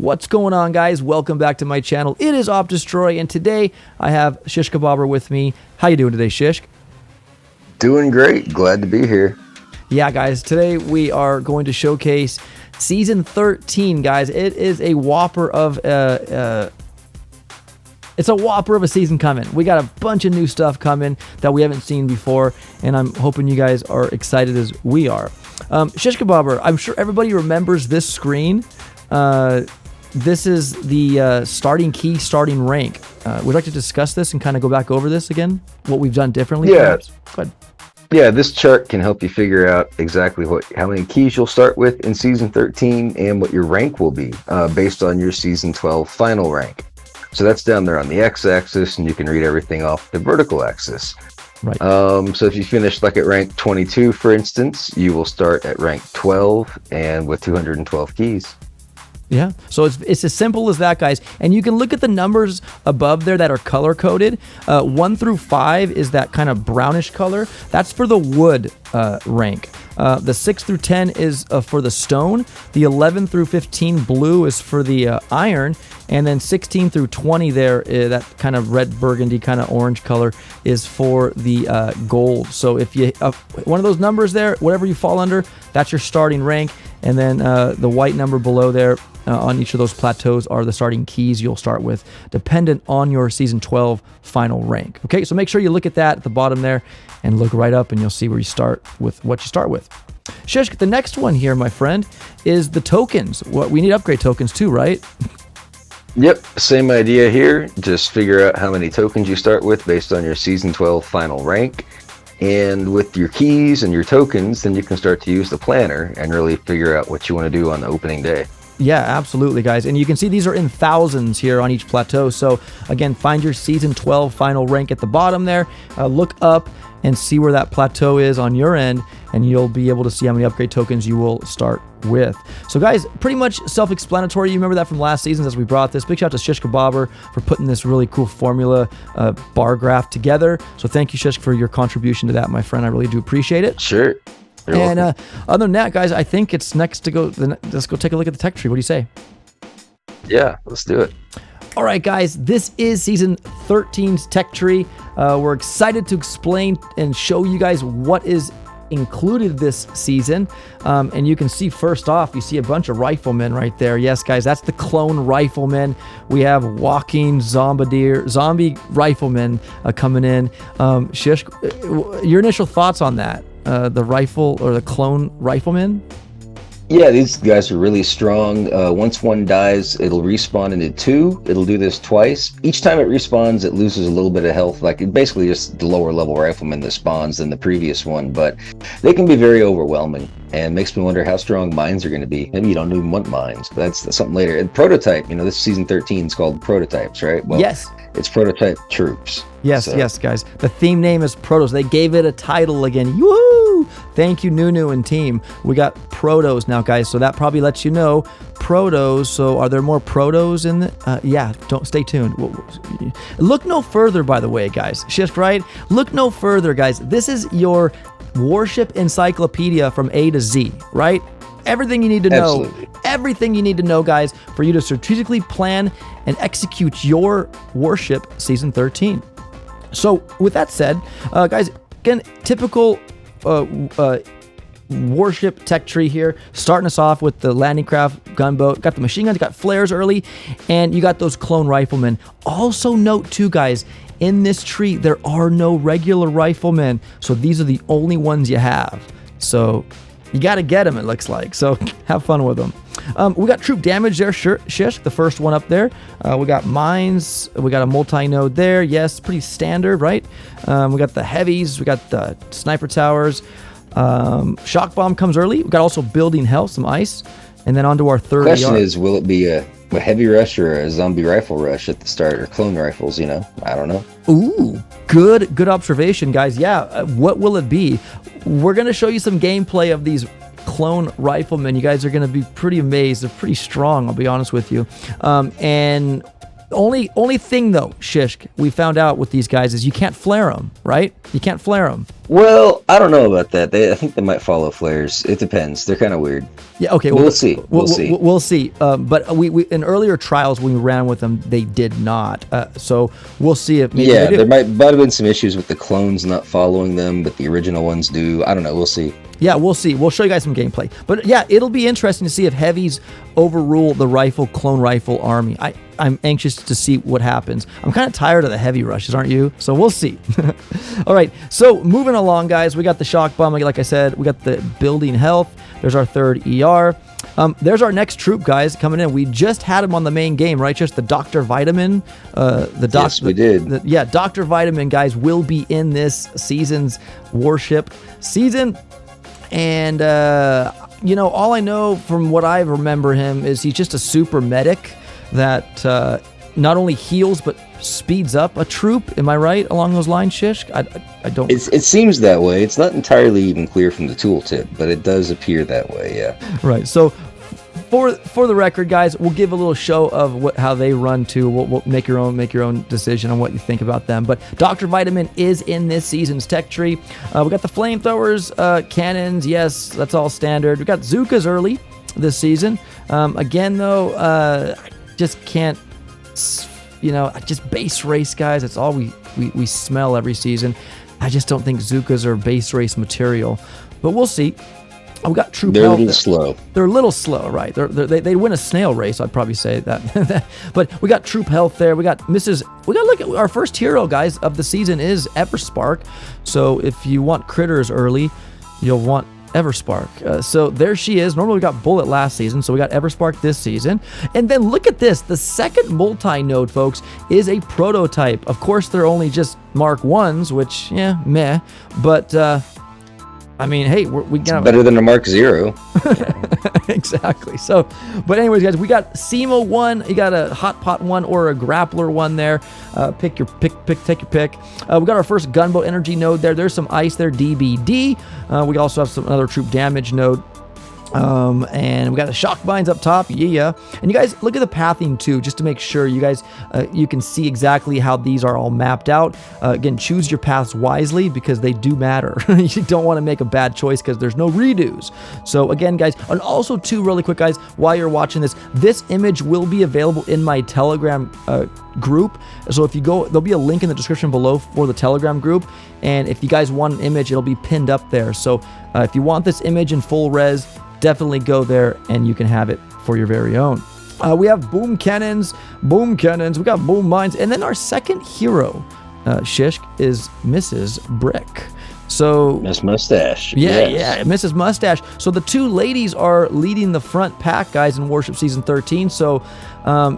What's going on, guys? Welcome back to my channel. It is opdestroy, and today I have Shish Kebabber with me. How you doing today, Shish? Doing great. Glad to be here. Yeah, guys, today we are going to showcase Season 13, guys. It is a whopper of it's a whopper of a season coming. We got a bunch of new stuff coming that we haven't seen before, and I'm hoping you guys are excited as we are. Shish Kebabber, I'm sure everybody remembers this screen. This is the starting key, starting rank. Would you like to discuss this and kind of go back over this again? What we've done differently? Yeah. Go ahead. Yeah, this chart can help you figure out exactly how many keys you'll start with in Season 13 and what your rank will be based on your Season 12 final rank. So that's down there on the x-axis, and you can read everything off the vertical axis. Right. So if you finish like at rank 22, for instance, you will start at rank 12 and with 212 keys. Yeah, so it's as simple as that, guys. And you can look at the numbers above there that are color-coded. 1 through 5 is that kind of brownish color. That's for the wood rank. The 6 through 10 is for the stone. The 11 through 15 blue is for the iron. And then 16 through 20 there, that kind of red burgundy kind of orange color is for the gold. So if you one of those numbers there, whatever you fall under, that's your starting rank. And then the white number below there on each of those plateaus are the starting keys you'll start with, dependent on your Season 12 final rank. Okay, so make sure you look at that at the bottom there and look right up, and you'll see where you start with what you start with. Shish, the next one here, my friend, is the tokens. We need upgrade tokens too, right? Yep, same idea here. Just figure out how many tokens you start with based on your Season 12 final rank. And with your keys and your tokens, then you can start to use the planner and really figure out what you want to do on the opening day. Yeah, absolutely, guys. And you can see these are in thousands here on each plateau. So again, find your Season 12 final rank at the bottom there. Look up and see where that plateau is on your end, and you'll be able to see how many upgrade tokens you will start with. So guys, pretty much self-explanatory. You remember that from last season as we brought this. Big shout out to Shish Kebabber for putting this really cool formula bar graph together. So thank you, Shish, for your contribution to that, my friend. I really do appreciate it. Sure. And other than that, guys, I think it's next to go. Let's go take a look at the tech tree. What do you say? Yeah, let's do it. All right, guys, this is Season 13's tech tree. We're excited to explain and show you guys what is included this season. And you can see first off, you see a bunch of riflemen right there. Yes, guys, that's the clone riflemen. We have walking zombie riflemen coming in. Shish, your initial thoughts on that? The rifle or the clone riflemen? Yeah, these guys are really strong. Once one dies, it'll respawn into 2. It'll do this twice. Each time it respawns, it loses a little bit of health. Like, it basically just the lower level rifleman that spawns than the previous one. But they can be very overwhelming, and makes me wonder how strong mines are going to be. Maybe you don't even want mines, but that's something later. And prototype, this Season 13 is called Prototypes, right? Well, yes. It's prototype troops. Yes, yes, guys. The theme name is Protos. They gave it a title again. Woo! Thank you, Nunu and team. We got Protos now, guys. So that probably lets you know Protos. So are there more Protos in the? Yeah. Don't stay tuned. Look no further, by the way, guys. Shift right. Look no further, guys. This is your Warship encyclopedia from A to Z, right? Everything you need to know. Absolutely. Everything you need to know, guys, for you to strategically plan and execute your Warship Season 13. So with that said, guys, again, typical Warship tech tree here, starting us off with the landing craft gunboat. Got the machine guns, got flares early, and you got those clone riflemen. Also note too, guys, in this tree, there are no regular riflemen. So these are the only ones you have. So you got to get them, it looks like. So have fun with them. We got troop damage there, Shish, the first one up there. We got mines. We got a multi-node there. Yes, pretty standard, right? We got the heavies. We got the sniper towers. Shock bomb comes early. We got also building health, some ice. And then onto our third question is, will it be a heavy rush or a zombie rifle rush at the start, or clone rifles, I don't know. Ooh, good observation, guys. Yeah, what will it be? We're going to show you some gameplay of these clone riflemen. You guys are going to be pretty amazed. They're pretty strong, I'll be honest with you. And Only thing though, Shishk, we found out with these guys is you can't flare them, right? You can't flare them. Well, I don't know about that. I think they might follow flares. It depends. They're kind of weird. Yeah. Okay. We'll see. We'll see. We'll see. But we in earlier trials when we ran with them, they did not. So we'll see if maybe they do. There might have been some issues with the clones not following them, but the original ones do. I don't know. We'll see. Yeah, we'll see. We'll show you guys some gameplay. But yeah, it'll be interesting to see if heavies overrule the clone rifle army. I'm anxious to see what happens. I'm kind of tired of the heavy rushes, aren't you? So we'll see. All right, so moving along, guys. We got the shock bomb, like I said. We got the building health. There's our third ER. There's our next troop, guys, coming in. We just had him on the main game, right? Just the Dr. Vitamin. Yes, we did. Yeah, Dr. Vitamin, guys, will be in this season's Warship season. And, all I know from what I remember him is he's just a super medic that not only heals but speeds up a troop. Am I right along those lines, Shishk? I don't. It seems that way. It's not entirely even clear from the tooltip, but it does appear that way. Yeah. Right. So for the record, guys, we'll give a little show of how they run too. We'll make your own decision on what you think about them. But Dr. Vitamin is in this season's tech tree. We got the flamethrowers, cannons. Yes, that's all standard. We got Zukas early this season. Again, though, I just can't. Just base race, guys. That's all we smell every season. I just don't think Zukas are base race material. But we'll see. We got troop They're health. a little slow. They're a little slow, right? They win a snail race, I'd probably say that. But we got troop health there. We got look at our first hero, guys, of the season is Everspark. So if you want critters early, you'll want Everspark. So there she is. Normally we got Bullet last season, so we got Everspark this season. And then look at this. The second multi-node, folks, is a prototype. Of course, they're only just Mark 1s, which, yeah, meh. But, I mean, hey, we got better than a Mark 0. Exactly. So, but anyways, guys, we got SEMO 1, you got a Hot Pot 1 or a Grappler 1 there. Take your pick. We got our first Gunboat Energy node there. There's some ice there, DBD. We also have some other troop damage node. And we got the shock binds up top, yeah. And you guys look at the pathing too, just to make sure you guys you can see exactly how these are all mapped out. Again, choose your paths wisely because they do matter. You don't want to make a bad choice because there's no redos. So again, guys, and also too, really quick, guys, while you're watching this image will be available in my Telegram group. So if you go, there'll be a link in the description below for the Telegram group. And if you guys want an image, it'll be pinned up there. So if you want this image in full res, definitely go there and you can have it for your very own. We have boom cannons, we got boom mines, and then our second hero, Shishk, is Mrs. Brick. So Miss Mustache. Yeah, Mrs. Mustache. So the two ladies are leading the front pack, guys, in Warship Season 13. So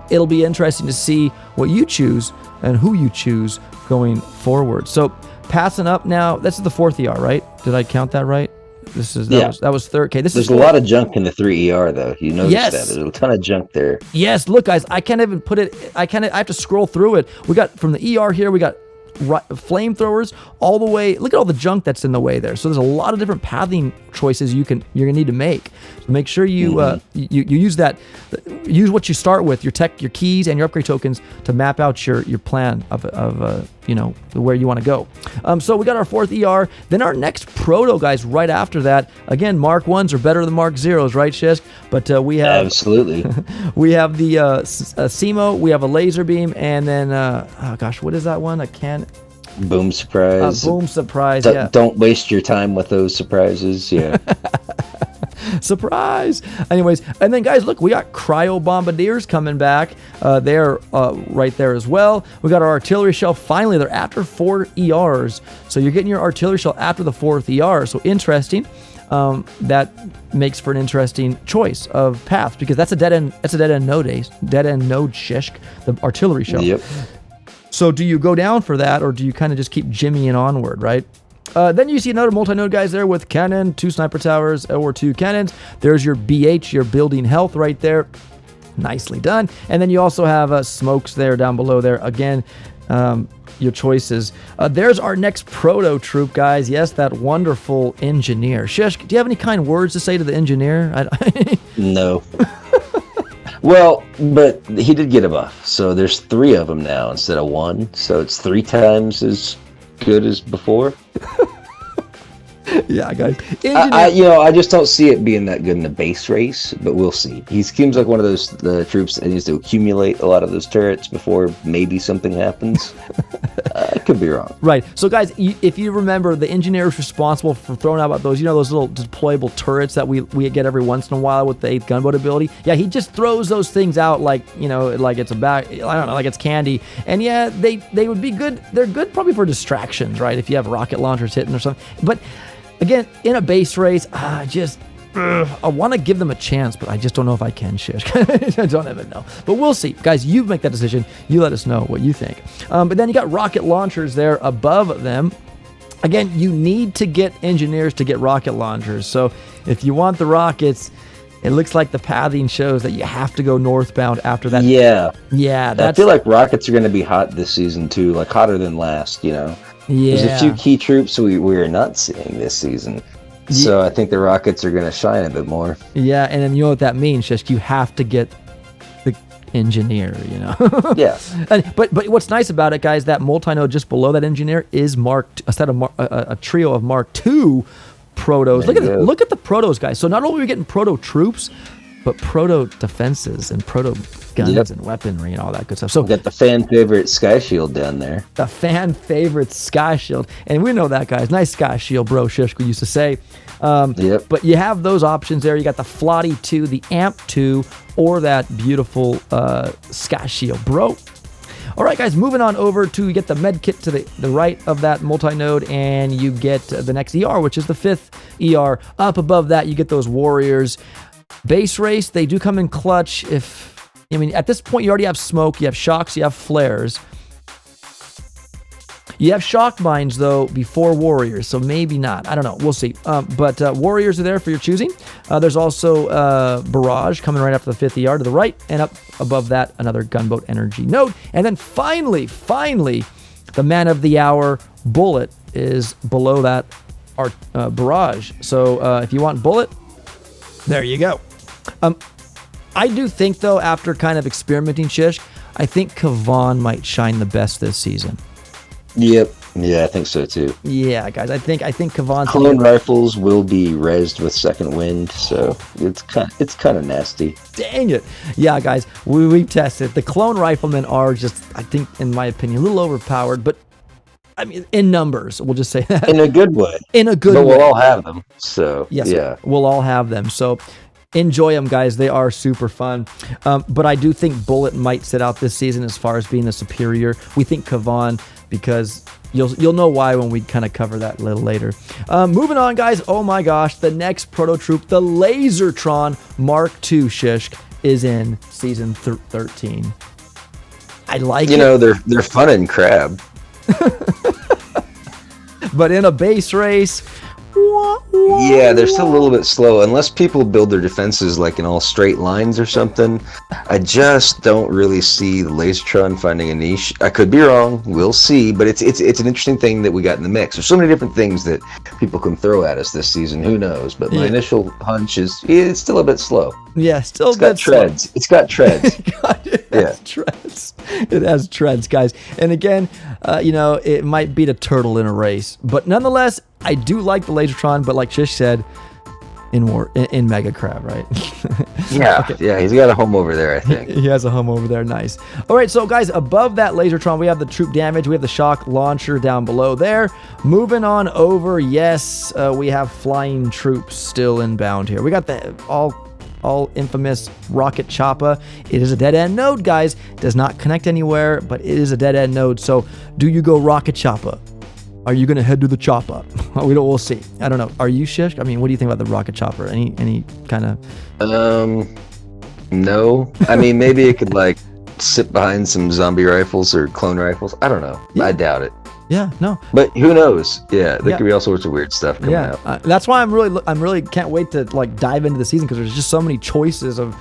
it'll be interesting to see what you choose and who you choose going forward. So passing up now, this is the fourth ER, right? Did I count that right? That was third. Okay, there's a lot of junk in the 3ER though. You notice that there's a ton of junk there. Yes, look, guys, I can't even put it. I have to scroll through it. We got from the ER here. We got flamethrowers all the way. Look at all the junk that's in the way there. So there's a lot of different pathing choices you're gonna need to make. So make sure you you use that. Use what you start with, your tech, your keys, and your upgrade tokens to map out your plan of where you want to go. So we got our fourth ER. Then our next proto, guys, right after that. Again, Mark 1s are better than Mark 0s, right, Shisk? But we have absolutely. We have the SEMO. We have a laser beam, and then what is that one? Boom surprise. Boom surprise. Don't waste your time with those surprises. Yeah. Surprise. Anyways, and then guys, look, we got cryo bombardiers coming back. They're right there as well. We got our artillery shell. Finally, they're after 4 ERs. So you're getting your artillery shell after the 4th ER. So interesting. That makes for an interesting choice of path because that's a dead end. That's a dead end node. Shishk, the artillery shell. Yep. So do you go down for that, or do you kind of just keep jimmying onward, right? Then you see another multi-node guys there with cannon, 2 sniper towers, or 2 cannons. There's your BH, your building health right there. Nicely done. And then you also have smokes there down below there. Again, your choices. There's our next proto troop, guys. Yes, that wonderful engineer. Shishk, do you have any kind words to say to the engineer? No. Well, but he did get a buff, so there's 3 of them now instead of 1. So it's 3 times as good as before. Yeah, guys. I just don't see it being that good in the base race, but we'll see. He seems like one of those troops that needs to accumulate a lot of those turrets before maybe something happens. I could be wrong. Right. So, guys, if you remember, the engineer is responsible for throwing out those, those little deployable turrets that we get every once in a while with the 8th gunboat ability. Yeah, he just throws those things out like it's like it's candy. And yeah, they would be good. They're good probably for distractions, right? If you have rocket launchers hitting or something. But again, in a base race, I want to give them a chance, but I just don't know if I can, Shish. I don't even know. But we'll see. Guys, you make that decision. You let us know what you think. But then you got rocket launchers there above them. Again, you need to get engineers to get rocket launchers. So if you want the rockets, it looks like the pathing shows that you have to go northbound after that. Yeah. Yeah. I feel like rockets are going to be hot this season, too. Like, hotter than last, Yeah. There's a few key troops we're not seeing this season. So I think the rockets are going to shine a bit more. Yeah, and then you know what that means, Shish. You have to get the engineer, Yeah. But what's nice about it, guys, that multi-node just below that engineer is a trio of Mark II Protos. Look at the Protos, guys. So not only are we getting Proto troops, but Proto defenses and Proto guns and weaponry and all that good stuff. So we got the fan favorite Sky Shield down there. The fan favorite Sky Shield. And we know that, guys. Nice Sky Shield, bro, Shishko used to say. But you have those options there. You got the Flotty 2, the Amp 2, or that beautiful Sky Shield, bro. All right, guys, moving on over to, you get the med kit to the right of that multi-node, and you get the next ER, which is the 5th ER. Up above that, you get those warriors. Base race, they do come in clutch. At this point, you already have smoke, you have shocks, you have flares. You have shock mines, though, before warriors, so maybe not. I don't know. We'll see. But warriors are there for your choosing. There's also barrage coming right after the 5th ER to the right, and up above that, another gunboat energy node. And then finally, the man of the hour, bullet, is below that barrage. So if you want bullet, there you go. I do think, though, after kind of experimenting, Shish, I think Kavan might shine the best this season. Yep. Yeah, I think so too. Yeah, guys, I think Kavan's clone rifles will be rezzed with second wind, so it's kind of nasty. Dang it! Yeah, guys, we've tested. The clone riflemen are just, I think, in my opinion, a little overpowered, but I mean, in numbers, we'll just say that. In a good way. In a good way. But we'll all have them. So yes, yeah, we'll all have them. So enjoy them, guys. They are super fun. But I do think Bullet might sit out this season as far as being the superior. We think Kavan, because you'll know why when we kind of cover that a little later. Moving on, guys. Oh my gosh, the next proto troop, the Lasertron Mark II, Shishk, is in season 13. I like it. They're fun in Crab. But in a base race, yeah, they're still a little bit slow. Unless people build their defenses like in all straight lines or something, I just don't really see the Lasertron finding a niche. I could be wrong. We'll see. But it's an interesting thing that we got in the mix. There's so many different things that people can throw at us this season. Who knows? But my initial hunch is it's still a bit slow. Yeah, still a bit slow. It's got treads. It has treads. It has treads, guys. And again, it might beat a turtle in a race. But nonetheless, I do like the Lasertron, but like Shish said, in Mega Crab, right? Yeah, okay. Yeah, he's got a home over there, I think. He has a home over there, nice. All right, so guys, above that Lasertron, we have the troop damage, we have the shock launcher down below there. Moving on over, yes, we have flying troops still inbound here. We got the all infamous rocket chopper. It is a dead-end node, guys. Does not connect anywhere, but it is a dead-end node. So do you go rocket chopper? Are you going to head to the chopper? We'll see. I don't know. Are you, Shish? I mean, what do you think about the rocket chopper? Any kind of... No. I mean, maybe it could, sit behind some zombie rifles or clone rifles. I don't know. Yeah. I doubt it. Yeah, no. But who knows? Yeah, there could be all sorts of weird stuff coming out. That's why I'm really can't wait to dive into the season, because there's just so many choices of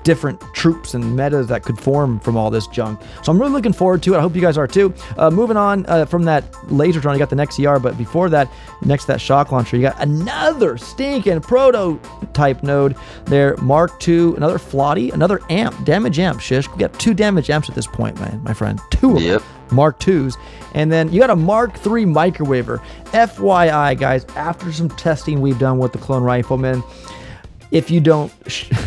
different troops and metas that could form from all this junk. So I'm really looking forward to it. I hope you guys are too. Moving on from that laser drone, you got the next ER, but before that, next to that shock launcher, you got another stinking prototype node there, Mark II, another Flotty, another amp, damage amp, Shish. We got 2 damage amps at this point, man, my friend. 2 of them. Mark IIs. And then you got a Mark III microwaver. FYI, guys, after some testing we've done with the Clone Rifleman, if you don't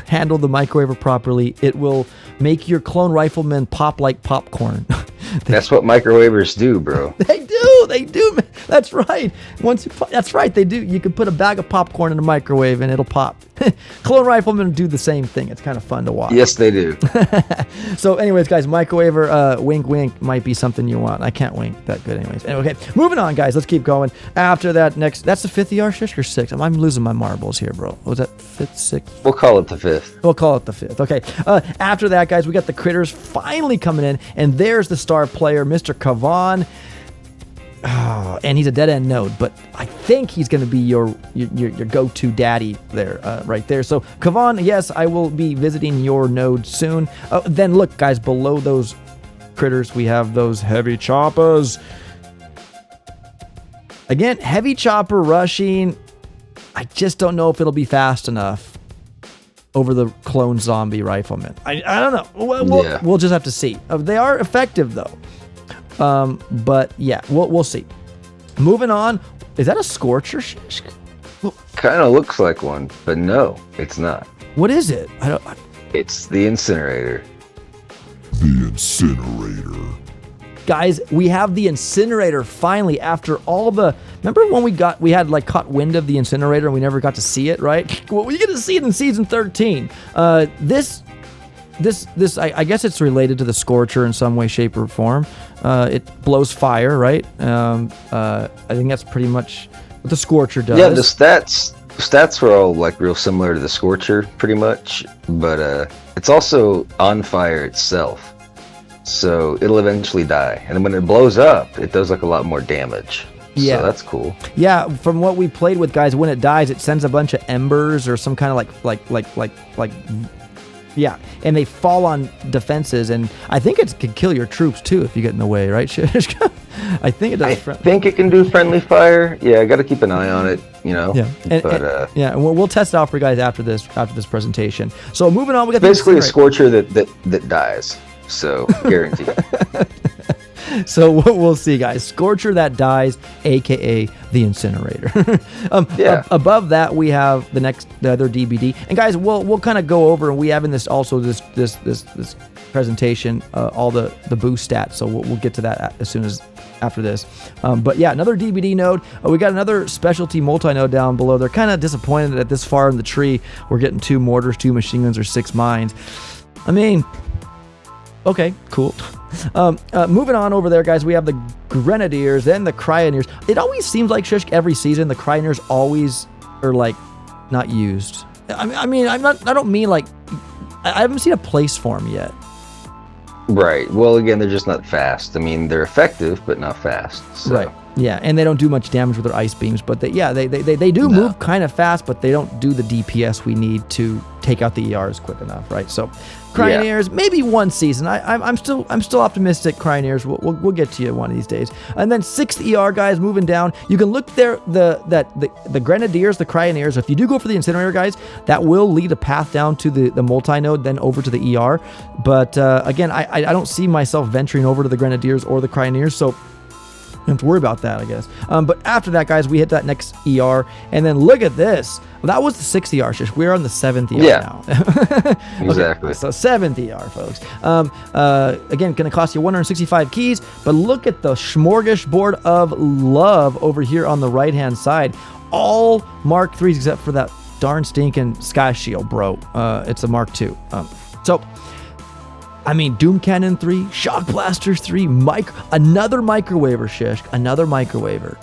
handle the microwaver properly, it will make your Clone Rifleman pop like popcorn. That's what microwavers do, bro. They do, man. That's right. That's right, they do. You can put a bag of popcorn in a microwave and it'll pop. Clone Riflemen do the same thing. It's kind of fun to watch. Yes, they do. So anyways, guys, microwaver, wink, wink, might be something you want. I can't wink that good anyways. Okay, moving on, guys. Let's keep going. After that, that's the 5th ER, Shish, or 6th? I'm losing my marbles here, bro. Was that 5th, 6th? We'll call it the 5th. We'll call it the 5th. Okay. After that, guys, we got the critters finally coming in, and there's the star player, Mr. Kavan. Oh, and he's a dead end node, but I think he's going to be your go-to daddy there, right there. So Kavan, yes, I will be visiting your node soon. Then look, guys, below those critters, we have those heavy choppers. Again, heavy chopper rushing. I just don't know if it'll be fast enough over the clone zombie rifleman. I don't know. We'll just have to see. They are effective though. But yeah, we'll see. Moving on, is that a Scorcher? Kind of looks like one, but no, it's not. What is it? It's the incinerator. The incinerator. Guys, we have the incinerator finally after all the... Remember when we had like caught wind of the incinerator and we never got to see it, right? Well, we get to see it in season 13. This I guess it's related to the Scorcher in some way, shape, or form. It blows fire, right? I think that's pretty much what the Scorcher does. Yeah, the stats were all like real similar to the Scorcher, pretty much, but it's also on fire itself, so it'll eventually die. And then when it blows up, it does like a lot more damage. Yeah, so that's cool. Yeah, from what we played with, guys, when it dies, it sends a bunch of embers or some kind of like. Yeah, and they fall on defenses, and I think it could kill your troops too if you get in the way, right, Shish? I think it does. I think it can do friendly fire. Yeah, I got to keep an eye on it, you know. Yeah, and we'll test it out for you guys after this presentation. So moving on, we got basically a Scorcher that dies. So guaranteed. So we'll see, guys. Scorcher that dies, aka the incinerator. Above that, we have the other DBD, and guys, we'll kind of go over, and we have in this presentation all the boost stats. So we'll get to that as soon as after this. But yeah, another DBD node. We got another specialty multi-node down below. They're kind of disappointed that this far in the tree we're getting 2 mortars, 2 machine guns, or 6 mines. I mean, okay, cool. Moving on over there, guys, we have the Grenadiers, then the Cryoneers. It always seems like, Shish, every season the Cryoneers always are like not used. I mean, I don't mean like I haven't seen a place for them yet. Right. Well, again, they're just not fast. I mean, they're effective, but not fast. So. Right. Yeah, and they don't do much damage with their ice beams, but they do move kind of fast, but they don't do the DPS we need to take out the ERs quick enough, right? So, Cryoneers, maybe one season. I'm still optimistic. Cryoneers, we'll get to you one of these days. And then 6th ER, guys, moving down. You can look there. The Grenadiers, the Cryoneers. If you do go for the incinerator, guys, that will lead a path down to the multi-node, then over to the ER. But again, I don't see myself venturing over to the Grenadiers or the Cryoneers, so. Don't have to worry about that, I guess. But after that, guys, we hit that next ER, and then look at this. Well, that was the 6th ER, Shish. We're on the 7th ER now. Exactly. So 7th ER, folks. Again, going to cost you 165 keys, but look at the smorgasbord of love over here on the right-hand side. All Mark IIIs except for that darn stinking Sky Shield, bro. It's a Mark II. I mean, Doom Cannon 3, Shock Blaster 3, another microwaver, Shish, another microwaver.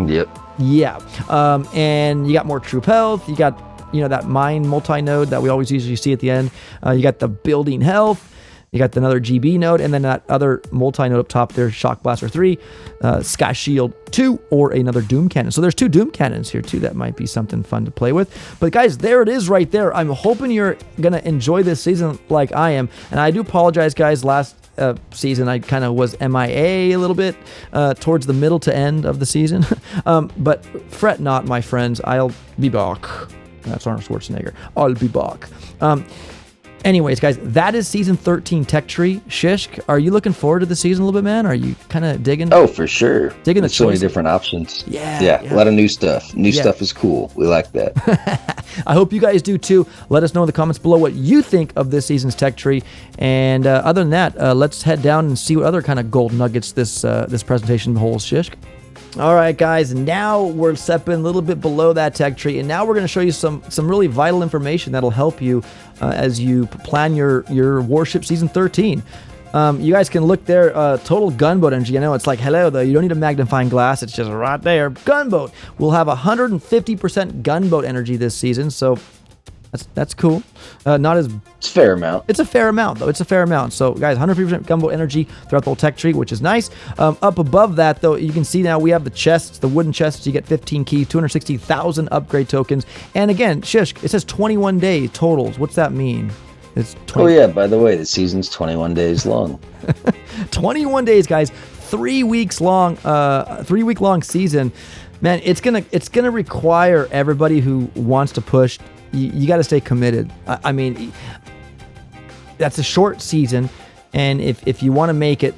Yep. Yeah. And you got more troop health. You got, that mine multi-node that we always usually see at the end. You got the building health. You got another GB node, and then that other multi-node up top there, Shock Blaster 3, Sky Shield 2, or another Doom Cannon. So there's 2 Doom Cannons here too. That might be something fun to play with. But guys, there it is right there. I'm hoping you're going to enjoy this season like I am. And I do apologize, guys. Last season I kind of was MIA a little bit towards the middle to end of the season. But fret not, my friends. I'll be back. That's Arnold Schwarzenegger. I'll be back. Anyways, guys, that is season 13 Tech Tree. Shishk, are you looking forward to the season a little bit, man? Are you kind of digging? Oh, for sure. Digging There's the so many choices? different options. Yeah. A lot of new stuff. New Yeah. stuff is cool. We like that. I hope you guys do too. Let us know in the comments below what you think of this season's Tech Tree. And other than that, let's head down and see what other kind of gold nuggets this presentation holds. Shishk. All right, guys, now we're stepping a little bit below that tech tree, and now we're going to show you some really vital information that'll help you as you plan your Warship Season 13. You guys can look there, total gunboat energy. I know it's like, hello, though. You don't need a magnifying glass. It's just right there. Gunboat. We'll have 150% gunboat energy this season, so that's cool. Not as... It's a fair amount. It's a fair amount, though. It's a fair amount. So, guys, 150% gunboat energy throughout the whole tech tree, which is nice. Up above that, though, you can see now we have the chests, the wooden chests. You get 15 keys, 260,000 upgrade tokens. And again, Shishk, it says 21 day totals. What's that mean? It's 20. Oh, yeah. By the way, the season's 21 days long. 21 days, guys. 3 weeks long. 3 week long season. Man, it's gonna require everybody who wants to push. You got to stay committed. I mean, that's a short season, and if you want to make it,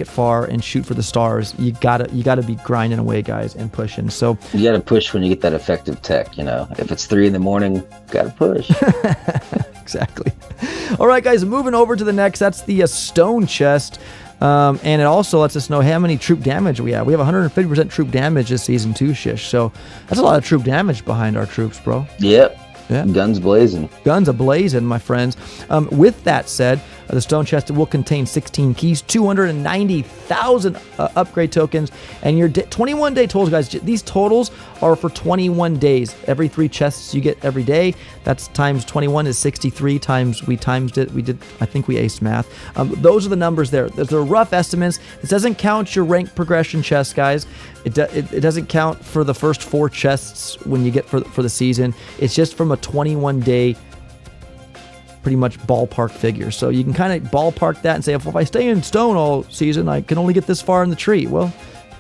far and shoot for the stars. You gotta be grinding away, guys, and pushing. So You got to push when you get that effective tech. You know, if it's 3 a.m, got to push. Exactly. All right, guys, moving over to the next. That's the stone chest. And it also lets us know how many troop damage we have. We have 150% troop damage this season too, Shish. So that's a lot of troop damage behind our troops, bro. Yep. Yeah. Guns blazing. Guns a-blazing, my friends. With that said, the stone chest will contain 16 keys, 290,000 upgrade tokens, and your 21-day totals, guys. These totals are for 21 days. Every 3 chests you get every day. That's times 21 is 63 times. We times it. I think we aced math. Those are the numbers there. Those are rough estimates. This doesn't count your rank progression chests, guys. It doesn't count for the first 4 chests when you get for the season. It's just from a 21-day pretty much ballpark figure. So you can kind of ballpark that and say, if I stay in stone all season, I can only get this far in the tree. Well,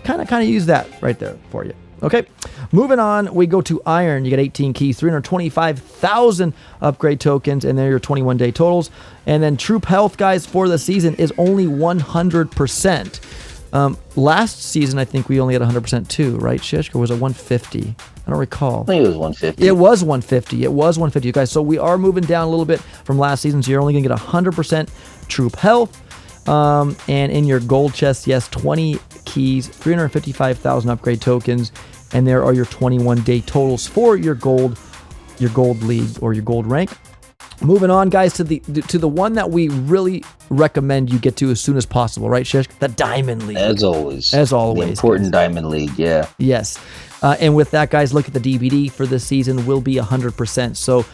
kind of use that right there for you. Okay, moving on, we go to iron. You get 18 keys, 325,000 upgrade tokens, and they're your 21-day totals. And then troop health, guys, for the season is only 100%. Last season, I think we only had 100% too, right, Shishk? Or was it 150? I don't recall. I think it was 150. It was 150. It was 150, guys. So we are moving down a little bit from last season. So you're only going to get 100% troop health. And in your gold chest, yes, 20 keys, 355,000 upgrade tokens. And there are your 21-day totals for your gold league or your gold rank. Moving on, guys, to the one that we really recommend you get to as soon as possible, right, Shish? The Diamond League. As always. The important guys. Diamond League, yeah. Yes. And with that, guys, look at the DVD for this season will be 100%. So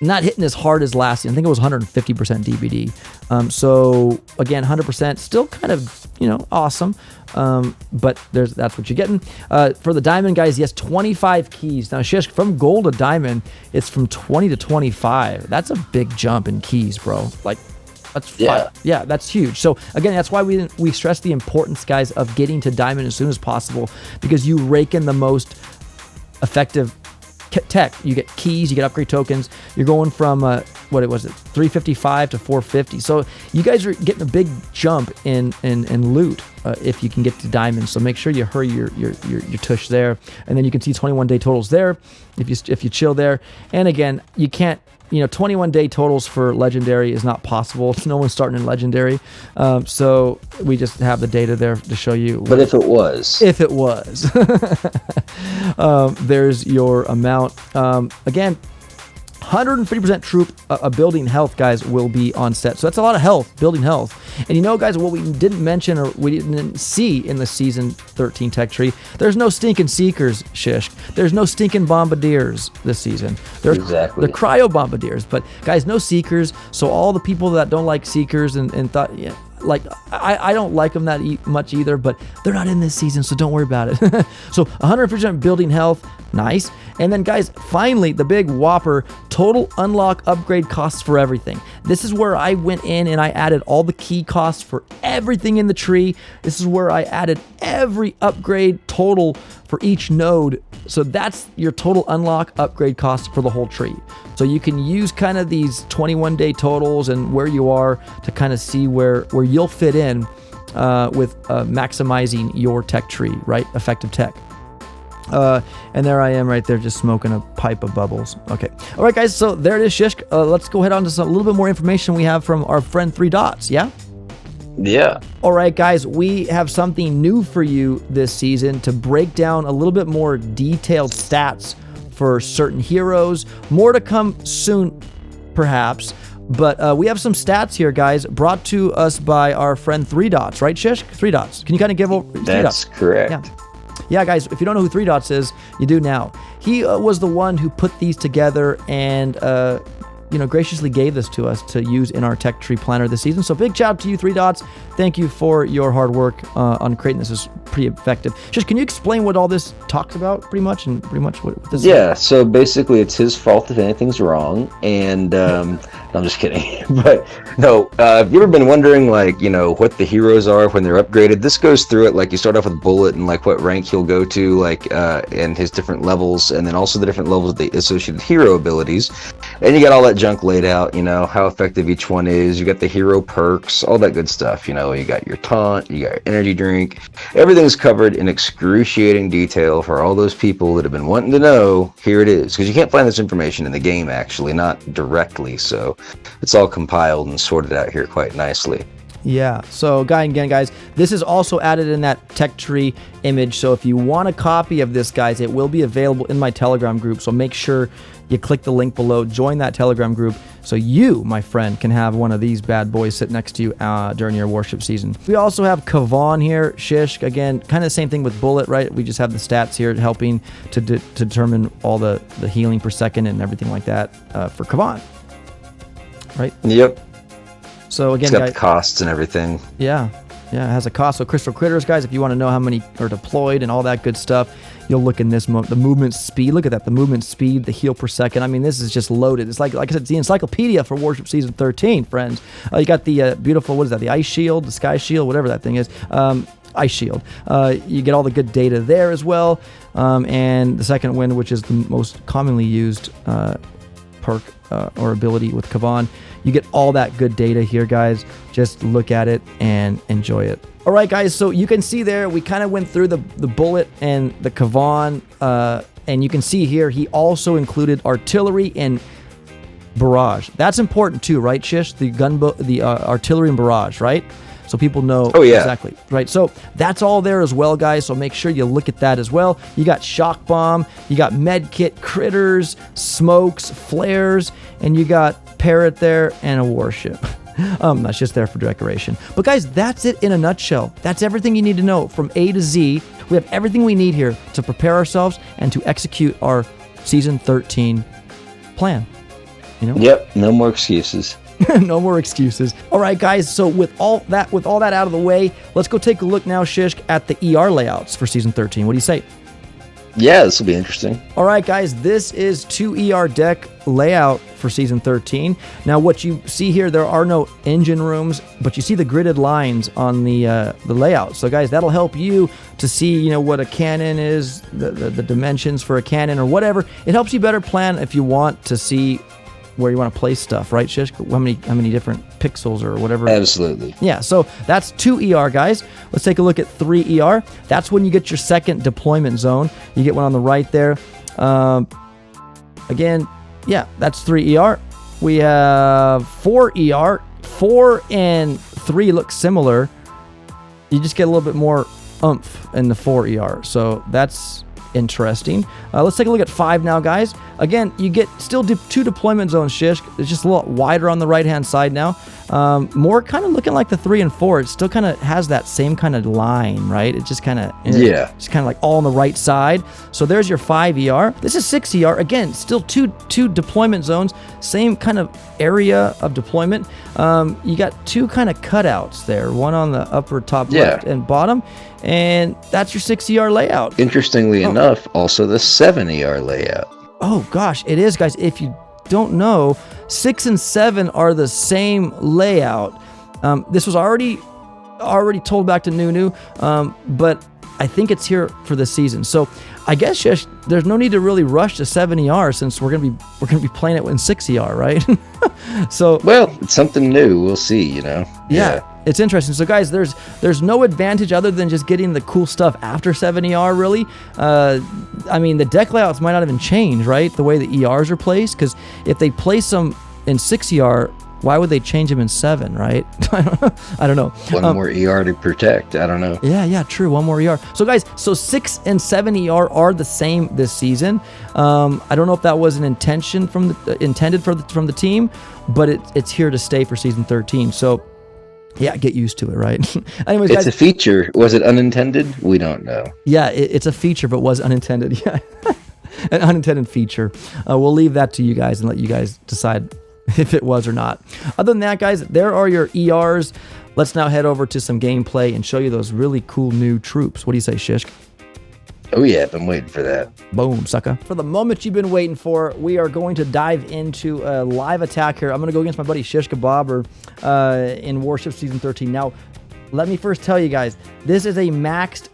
not hitting as hard as last season. I think it was 150% DVD. So again, 100%, still kind of, awesome. But that's what you're getting. For the diamond, guys, yes, 25 keys. Now, Shish, from gold to diamond, it's from 20 to 25. That's a big jump in keys, bro. Like, that's yeah, that's huge. So again, that's why we stress the importance, guys, of getting to diamond as soon as possible, because you rake in the most effective tech. You get keys, you get upgrade tokens. You're going from 355 to 450. So you guys are getting a big jump in loot if you can get to diamonds. So make sure you hurry your tush there, and then you can see 21-day totals there if you chill there. And again, you can't. 21-day totals for legendary is not possible. No one's starting in legendary. So we just have the data there to show you. But if it was. There's your amount. Again, 150% troop building health, guys, will be on set. So that's a lot of health, building health. And you know, guys, what we didn't mention or we didn't see in the Season 13 tech tree, there's no stinking Seekers, Shishk. There's no stinking Bombardiers this season. There's Exactly. the Cryo Bombardiers. But, guys, no Seekers. So all the people that don't like Seekers and thought, yeah, like, I don't like them that much either, but they're not in this season, so don't worry about it. So 100% building health, nice. And then, guys, finally, the big whopper, total unlock upgrade costs for everything. This is where I went in and I added all the key costs for everything in the tree. This is where I added every upgrade total for each node. So that's your total unlock upgrade cost for the whole tree. So you can use kind of these 21-day totals and where you are to kind of see where you'll fit in with maximizing your tech tree, right? Effective tech. And there I am right there just smoking a pipe of bubbles. Okay. All right, guys. So there it is, Shishk. Let's go ahead on to a little bit more information we have from our friend 3 Dots. Yeah? Yeah. All right, guys. We have something new for you this season to break down a little bit more detailed stats for certain heroes. More to come soon, perhaps. But we have some stats here, guys, brought to us by our friend 3 Dots. Right, Shishk? 3 Dots. Can you kind of give over 3 Dots? That's correct. Yeah. Yeah, guys, if you don't know who 3 Dots is, you do now. He was the one who put these together and, graciously gave this to us to use in our tech tree planner this season. So big shout out to you, 3 Dots. Thank you for your hard work on creating this. It's pretty effective. Just can you explain what all this talks about pretty much what this is? Yeah, so basically it's his fault if anything's wrong. And no, I'm just kidding. But no, have you ever been wondering, like, what the heroes are when they're upgraded? This goes through it. Like, you start off with Bullet and like what rank he'll go to, like, and his different levels, and then also the different levels of the associated hero abilities. And you got all that junk laid out, how effective each one is. You got the hero perks, all that good stuff. You got your taunt, you got your energy drink. Everything's covered in excruciating detail for all those people that have been wanting to know. Here it is, because you can't find this information in the game, actually, not directly. So it's all compiled and sorted out here quite nicely. Yeah, so again, guys, this is also added in that tech tree image. So if you want a copy of this, guys, it will be available in my Telegram group. So make sure you click the link below, join that Telegram group, so you, my friend, can have one of these bad boys sit next to you during your Warship season. We also have Kavan here, Shishk. Again, kind of the same thing with Bullet, right? We just have the stats here helping to determine all the healing per second and everything like that for Kavan, right? Yep. So again, it's got guys, the costs and everything. Yeah, it has a cost. So Crystal Critters, guys, if you want to know how many are deployed and all that good stuff, you'll look in this, the movement speed. Look at that, the movement speed, the heal per second. I mean, this is just loaded. It's like I said, it's the encyclopedia for Warship Season 13, friends. You got the beautiful, what is that, the Ice Shield, the Sky Shield, whatever that thing is. Ice Shield. You get all the good data there as well. And the Second Wind, which is the most commonly used perk or ability with Kavan. You get all that good data here, guys. Just look at it and enjoy it. All right, guys, so you can see there, we kind of went through the Bullet and the Kavan, and you can see here, he also included artillery and barrage. That's important too, right, Shish? The artillery and barrage, right? So people know exactly, right? So that's all there as well, guys. So make sure you look at that as well. You got shock bomb, you got med kit, critters, smokes, flares, and you got parrot there and a warship. That's just there for decoration. But guys, that's it in a nutshell. That's everything you need to know from A to Z. We have everything we need here to prepare ourselves and to execute our Season 13 plan. Yep, no more excuses. No more excuses. All right, guys. So with all that out of the way, let's go take a look now, Shishk, at the ER layouts for Season 13. What do you say? Yeah, this will be interesting. All right, guys. This is 2 ER deck layout for Season 13. Now, what you see here, there are no engine rooms, but you see the gridded lines on the layout. So, guys, that'll help you to see, what a cannon is, the dimensions for a cannon or whatever. It helps you better plan if you want to see where you want to place stuff, right, Shish? How many different pixels or whatever? Absolutely. Yeah, so that's 2 ER, guys. Let's take a look at 3 ER. That's when you get your second deployment zone. You get one on the right there. Again, yeah, that's 3 ER. We have 4 ER. 4 and 3 look similar. You just get a little bit more oomph in the 4 ER. So that's interesting. Let's take a look at 5 now, guys. Again, you get still 2 deployment zones, Shish. It's just a little wider on the right-hand side now. More kind of looking like the 3 and 4. It still kind of has that same kind of line, right? It just kind of, it's kind of like all on the right side. So there's your 5 ER. This is 6 ER. Again, still two deployment zones, same kind of area of deployment. You got 2 kind of cutouts there, one on the upper top left and bottom, and that's your 6 ER layout. Interestingly enough, also the 7 ER layout. Oh gosh, it is, guys. If you don't know, 6 and 7 are the same layout. This was already told back to Nunu, but I think it's here for the season. So I guess there's no need to really rush to 7 ER since we're gonna be playing it in 6 ER, right? So well, it's something new. We'll see, you know. Yeah. It's interesting. So guys, there's no advantage other than just getting the cool stuff after 7 ER, really. I mean, the deck layouts might not even change, right? The way the ERs are placed, because if they place them in 6 ER, why would they change them in 7, right? I don't know. One more ER to protect. I don't know. Yeah, true. One more ER. So guys, 6 and 7 ER are the same this season. I don't know if that was an intention intended from the team, but it's here to stay for season 13. So yeah, get used to it, right? Anyways, it's guys, a feature. Was it unintended? We don't know. Yeah, it's a feature, but was unintended. Yeah, an unintended feature. We'll leave that to you guys and let you guys decide if it was or not. Other than that, guys, there are your ERs. Let's now head over to some gameplay and show you those really cool new troops. What do you say, Shishk? Oh yeah, I've been waiting for that. Boom, sucker. For the moment you've been waiting for, we are going to dive into a live attack here. I'm going to go against my buddy Shish Kebabber in Warships Season 13. Now, let me first tell you guys, this is a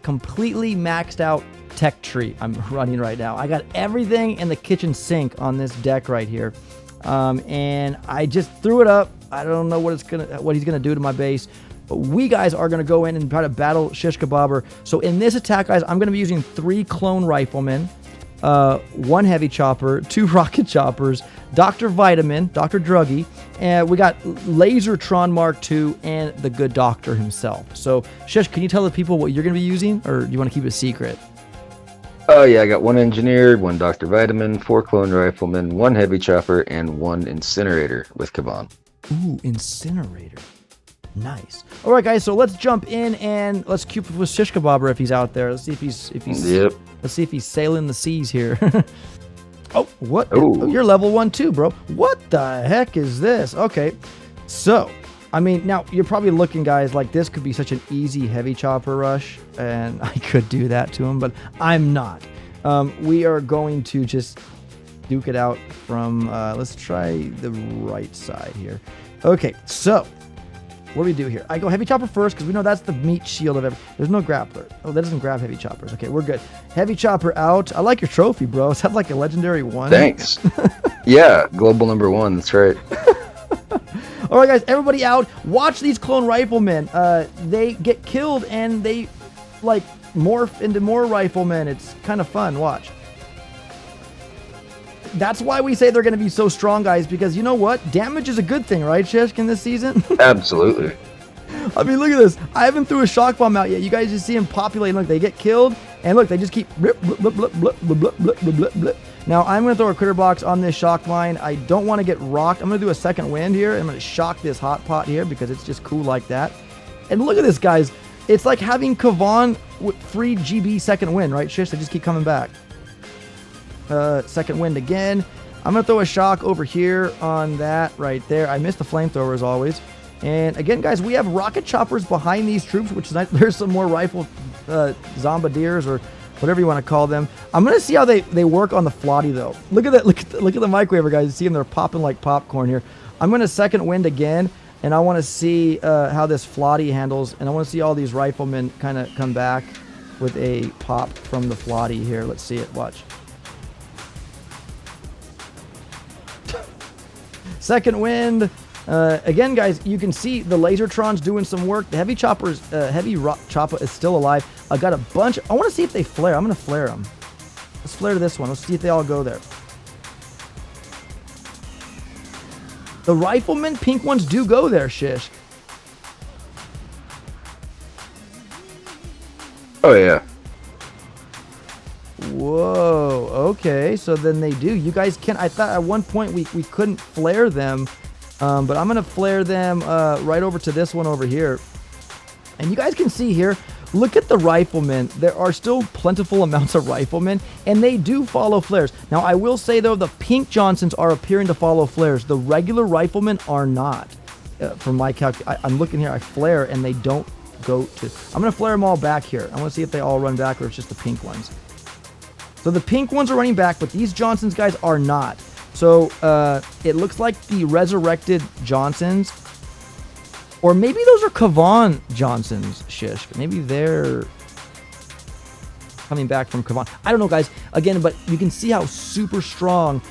completely maxed out tech tree I'm running right now. I got everything in the kitchen sink on this deck right here. And I just threw it up. I don't know what he's gonna do to my base. But we guys are going to go in and try to battle Shish Kebabber. So in this attack, guys, I'm going to be using 3 clone riflemen, 1 heavy chopper, 2 rocket choppers, Dr. Vitamin, Dr. Druggy, and we got Lasertron Mark II and the good doctor himself. So Shish, can you tell the people what you're going to be using, or do you want to keep it secret? Oh yeah, I got 1 engineer, 1 Dr. Vitamin, 4 clone riflemen, 1 heavy chopper, and 1 incinerator with Kaban. Ooh, incinerator. Nice. All right, guys. So let's jump in and let's cube with Shish Kebabber if he's out there. Let's see if he's. Yep. Let's see if he's sailing the seas here. Oh, what? Ooh. Oh, you're level 1 too, bro. What the heck is this? Okay. So, I mean, now you're probably looking, guys, like this could be such an easy heavy chopper rush, and I could do that to him, but I'm not. We are going to just duke it out from. Let's try the right side here. Okay. So. What do we do here? I go heavy chopper first because we know that's the meat shield of everything. There's no grappler. Oh, that doesn't grab heavy choppers. Okay, we're good. Heavy chopper out. I like your trophy, bro. Is that like a legendary 1? Thanks. Yeah, global number 1. That's right. All right, guys, everybody out. Watch these clone riflemen. They get killed and they like morph into more riflemen. It's kind of fun. Watch. That's why we say they're going to be so strong, guys, because you know what? Damage is a good thing, right, Shishk, in this season? Absolutely. I mean, look at this. I haven't threw a shock bomb out yet. You guys just see them populate. Look, they get killed, and look, they just keep blip, blip, blip, blip, blip, blip, blip, blip, blip, blip. Now, I'm going to throw a critter box on this shock line. I don't want to get rocked. I'm going to do a second wind here. I'm going to shock this hot pot here because it's just cool like that. And look at this, guys. It's like having Kavan with free GB second wind, right, Shish? They just keep coming back. Second wind again. I'm going to throw a shock over here on that right there. I missed the flamethrower as always. And again, guys, we have rocket choppers behind these troops, which is nice. There's some more rifle zombardiers or whatever you want to call them. I'm going to see how they work on the Flotty, though. Look at that. Look at the microwave, guys. You see them? They're popping like popcorn here. I'm going to second wind again, and I want to see how this Flotty handles. And I want to see all these riflemen kind of come back with a pop from the Flotty here. Let's see it. Watch. Second wind. Again, guys, you can see the Lasertron's doing some work. The heavy chopper is still alive. I got a bunch. I want to see if they flare. I'm going to flare them. Let's flare this one. Let's see if they all go there. The riflemen, pink ones, do go there, Shish. Oh, yeah. Whoa, okay, so then they do. You guys can, I thought at one point we couldn't flare them, but I'm going to flare them right over to this one over here. And you guys can see here, look at the riflemen. There are still plentiful amounts of riflemen, and they do follow flares. Now, I will say, though, the pink Johnsons are appearing to follow flares. The regular riflemen are not. From my I'm looking here, I flare, and they don't go to... I'm going to flare them all back here. I want to see if they all run back or it's just the pink ones. So the pink ones are running back, but these Johnsons, guys, are not. So it looks like the resurrected Johnsons, or maybe those are Kavan Johnsons, Shish. Maybe they're coming back from Kavan. I don't know, guys. Again, but you can see how super strong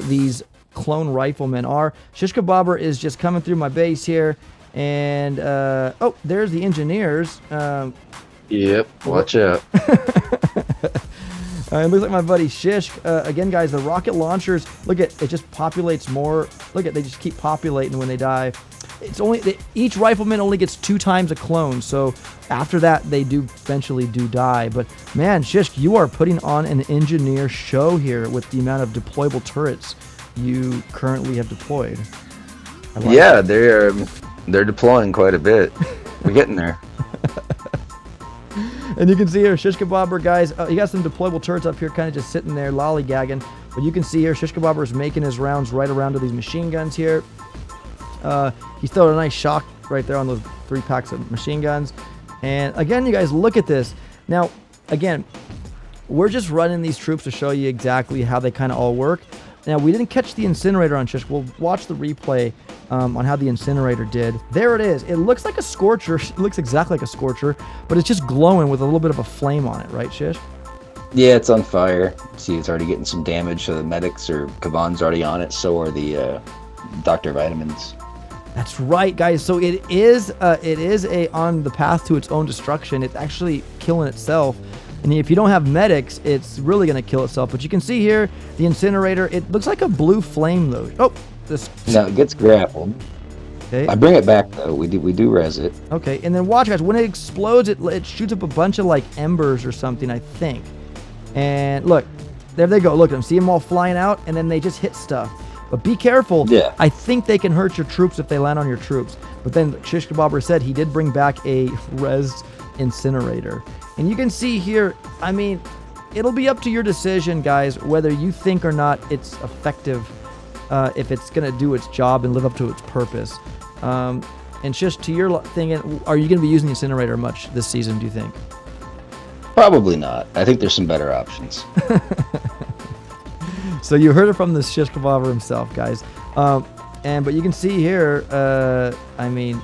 these clone riflemen are. Shish Kebabber is just coming through my base here. And, oh, there's the engineers. Yep, watch out. It looks like my buddy Shish. Again, guys, the rocket launchers, look at it, just populates more. Look at, they just keep populating when they die. It's only, each rifleman only gets 2 times a clone, so after that, they do eventually die. But man, Shish, you are putting on an engineer show here with the amount of deployable turrets you currently have deployed. Yeah, they're deploying quite a bit. We're getting there. And you can see here, Shish Kebabber, guys, he got some deployable turrets up here kind of just sitting there lollygagging. But you can see here, Shish Kebabber is making his rounds right around to these machine guns here. He's throwing a nice shock right there on those 3 packs of machine guns. And again, you guys, look at this. Now, again, we're just running these troops to show you exactly how they kind of all work. Now, we didn't catch the incinerator on Shish. We'll watch the replay on how the incinerator did. There it is. It looks like a scorcher. It looks exactly like a scorcher, but it's just glowing with a little bit of a flame on it, right, Shish? Yeah, it's on fire. See, it's already getting some damage, so the medics or Kavan's already on it, so are the Dr. Vitamins. That's right, guys. So it is on the path to its own destruction. It's actually killing itself. And if you don't have medics, it's really going to kill itself. But you can see here, the incinerator, it looks like a blue flame, though. Oh, this... No, it gets grappled. Okay. I bring it back, though. We do res it. Okay, and then watch, guys. When it explodes, it shoots up a bunch of, like, embers or something, I think. And look, there they go. Look at them. See them all flying out, and then they just hit stuff. But be careful. Yeah. I think they can hurt your troops if they land on your troops. But then Shish Kebabber said he did bring back a res incinerator. And you can see here, I mean, it'll be up to your decision, guys, whether you think or not it's effective, if it's going to do its job and live up to its purpose. And just to your thing, are you going to be using the incinerator much this season, do you think? Probably not. I think there's some better options. So you heard it from the Shish Kebabber himself, guys. But you can see here, I mean...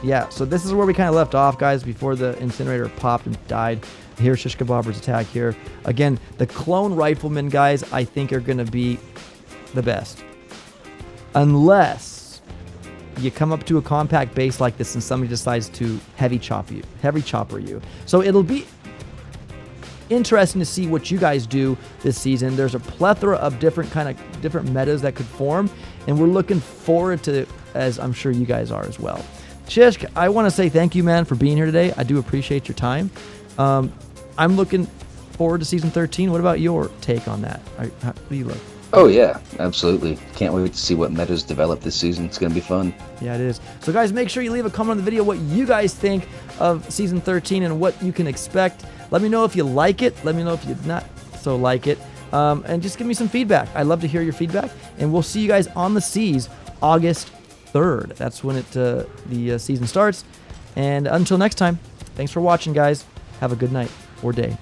Yeah, so this is where we kind of left off, guys, before the incinerator popped and died. Here's Shish Kebabber's attack here. Again, the clone riflemen, guys, I think are going to be the best. Unless you come up to a compact base like this and somebody decides to heavy chopper you. So it'll be interesting to see what you guys do this season. There's a plethora of different metas that could form, and we're looking forward to, as I'm sure you guys are as well. Shish, I want to say thank you, man, for being here today. I do appreciate your time. I'm looking forward to Season 13. What about your take on that? How do you look? Oh, yeah, absolutely. Can't wait to see what metas develop this season. It's going to be fun. Yeah, it is. So, guys, make sure you leave a comment on the video what you guys think of Season 13 and what you can expect. Let me know if you like it. Let me know if you not so like it. And just give me some feedback. I'd love to hear your feedback. And we'll see you guys on the seas August 3rd. That's when the season starts. And until next time, thanks for watching, guys. Have a good night or day.